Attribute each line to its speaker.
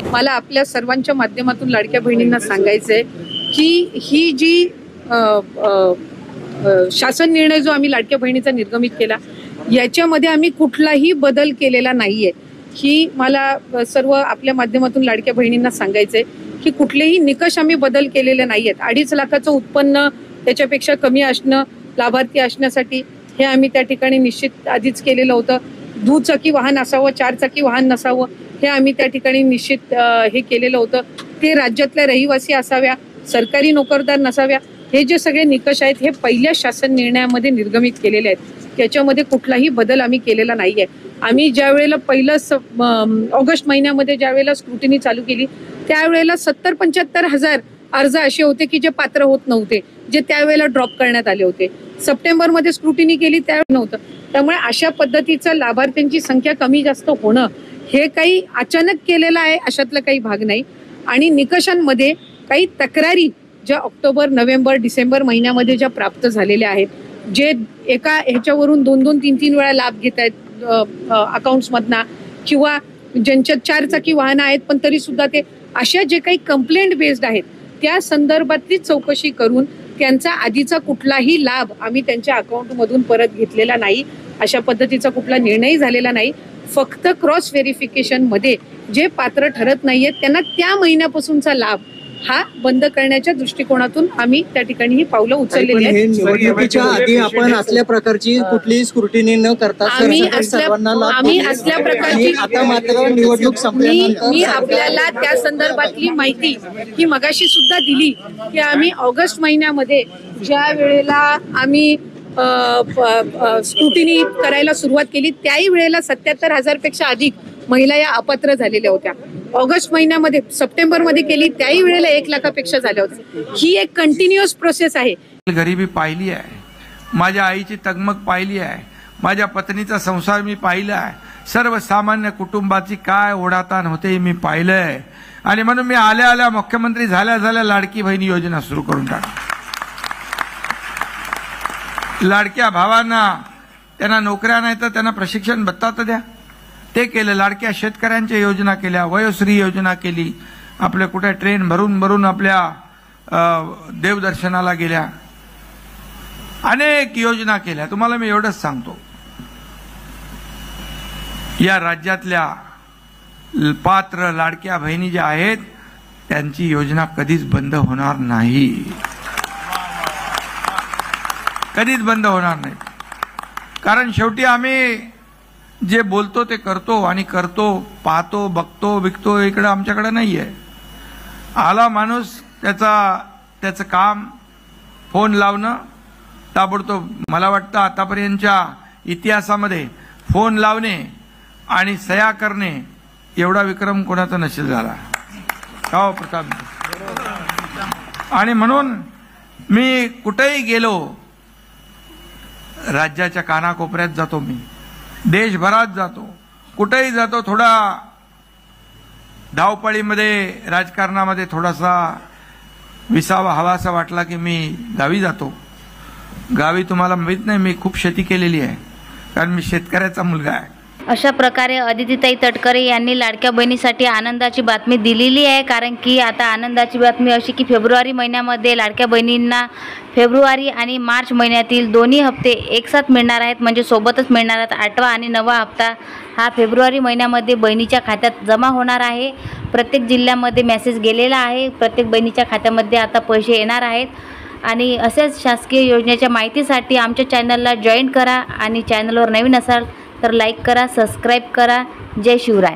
Speaker 1: मला आपल्या सर्वांच्या माध्यमातून लाडक्या बहिणींना सांगायचंय की ही जी शासन निर्णय जो आम्ही लाडक्या बहिणीचा निर्गमित केला याच्यामध्ये आम्ही कुठलाही बदल केलेला नाहीये। ही मला सर्व आपल्या माध्यमातून लाडक्या बहिणींना सांगायचंय की कुठलेही निकष आम्ही बदल केलेले नाहीयेत। 2.5 लाखाचं उत्पन्न त्याच्यापेक्षा कमी असणं लाभार्थी असण्यासाठी हे आम्ही त्या ठिकाणी निश्चित आधीच केलेलं होतं। दुचाकी वाहन असावं 4 चाकी वाहन नसावं हे आम्ही त्या ठिकाणी निश्चित हे केलेलं होतं। ते राज्यातल्या रहिवासी असाव्या, सरकारी नोकरदार नसाव्या, हे जे सगळे निकष आहेत हे पहिल्या शासन निर्णयामध्ये निर्गमित केलेले आहेत। त्याच्यामध्ये कुठलाही बदल आम्ही केलेला नाहीये। आम्ही ज्या वेळेला पहिलं ऑगस्ट महिन्यामध्ये ज्या वेळेला स्क्रुटिनी चालू केली त्यावेळेला 70-75 हजार अर्ज असे होते की जे पात्र होत नव्हते, जे त्यावेळेला ड्रॉप करण्यात आले होते। सप्टेंबरमध्ये स्क्रुटिनी केली त्यावेळेला नव्हतं। त्यामुळे अशा पद्धतीचं लाभार्थ्यांची संख्या कमी जास्त होणं हे काही अचानक केलेलं आहे अशातला काही भाग नाही। आणि निकषांमध्ये काही तक्रारी ज्या ऑक्टोबर, नोव्हेंबर, डिसेंबर महिन्यामध्ये ज्या प्राप्त झालेल्या आहेत, जे एका ह्याच्यावरून 2-2, 3-3 वेळा लाभ घेत आहेत अकाउंट्समधनं, किंवा ज्यांच्यात 4 चाकी वाहनं आहेत पण तरी सुद्धा ते अशा जे काही कंप्लेंट बेस्ड आहेत त्या संदर्भातली चौकशी करून त्यांचा आधीचा कुठलाही लाभ आम्ही त्यांच्या अकाउंटमधून परत घेतलेला नाही। अशा पद्धतीचा कुठला निर्णय झालेला नाही। फक्त क्रॉस व्हेरिफिकेशन मध्ये जे पात्र ठरत नाहीयेत त्यांना त्या महिन्यापासूनचा लाभ हा बंद करण्याच्या दृष्टिकोनातून आम्ही त्या ठिकाणी ही पावलं उचललेली आहेत।
Speaker 2: निवडणुकीच्या आधी आपण असल्या प्रकारची कुठलीही स्क्रुटिनी न करता
Speaker 1: आम्ही असल्या प्रकारची
Speaker 2: आता मात्र निवडणूक संपल्यानंतर
Speaker 1: मी आपल्याला त्या संदर्भातली माहिती ही मगाशी सुद्धा दिली की आम्ही ऑगस्ट महिन्यामध्ये ज्या वेळेला आम्ही स्क्रुटिनी करायला सुरुवात केली त्याही वेळेला 77,000 पेक्षा अधिक महिला या अपात्र झालेल्या होत्या। ऑगस्ट महिन्यामध्ये, सप्टेंबरमध्ये केली त्याही वेळेला 1 लाखापेक्षा झाल्या होत्या। ही एक कंटिन्युअस प्रोसेस आहे।
Speaker 3: गरिबी पाहिली आहे, माझ्या आईची तगमग पाहिली आहे, माझ्या पत्नीचा संसार मी पाहिला आहे, सर्वसामान्य कुटुंबाची काय ओढाताण होते मी पाहिलंय। आणि म्हणून मी आल्या मुख्यमंत्री झाल्या लाडकी बहीण योजना सुरू करून टाकली। लाडक्या भावांना त्यांना नोकऱ्या नाही तर त्यांना प्रशिक्षण भत्ता तर द्या, ते केलं। लाडक्या शेतकऱ्यांच्या योजना केल्या, वयोश्री योजना केली, आपल्या कुठे ट्रेन भरून आपल्या देवदर्शनाला गेल्या, अनेक योजना केल्या। तुम्हाला मी एवढंच सांगतो, या राज्यातल्या पात्र लाडक्या बहिणी ज्या आहेत त्यांची योजना कधीच बंद होणार नाही, कधीच बंद होणार नाही। कारण शेवटी आम्ही जे बोलतो ते करतो, आणि करतो, पाहतो, बघतो, विकतो, इकडे आमच्याकडे नाहीये। आला माणूस त्याचं काम फोन लावणं ताबडतोब। मला वाटतं आतापर्यंतच्या इतिहासामध्ये फोन लावणे आणि सह्या करणे एवढा विक्रम कोणाचा नसेल झाला का हो प्रताप? आणि म्हणून मी कुठेही गेलो, राज्याच्या कानाकोपऱ्यात जातो, मी देशभरात जातो, कुठेही जातो, थोडा धावपळीमध्ये राजकारणामध्ये थोडासा विसावा हवासा वाटला की मी गावी जातो। गावी तुम्हाला माहित नाही मी खूप शेती केलेली आहे, कारण मी शेतकऱ्याचा मुलगा आहे।
Speaker 4: अशा प्रकारे अदितीताई तटकरे यांनी लाडक्या बहिणीसाठी आनंदाची बातमी दिलेली आहे। कारण की आता आनंदाची बातमी अशी की फेब्रुवारी महिन्यामध्ये लाडक्या बहिणींना फेब्रुवारी आणि मार्च महिन्यातील दोन्ही हप्ते एकसाथ मिळणार आहेत, म्हणजे सोबतच मिळणार आहेत। 8वा आणि 9वा हप्ता हा फेब्रुवारी महिन्यामध्ये बहिणीच्या खात्यात जमा होणार आहे। प्रत्येक जिल्ह्यामध्ये मेसेज गेलेला आहे, प्रत्येक बहिणीच्या खात्यामध्ये आता पैसे येणार आहेत। आणि अशाच शासकीय योजनेच्या माहितीसाठी आमच्या चॅनलला जॉईन करा, आणि चॅनलवर नवीन असाल तर लाईक करा, सबस्क्राईब करा। जय शिवराय।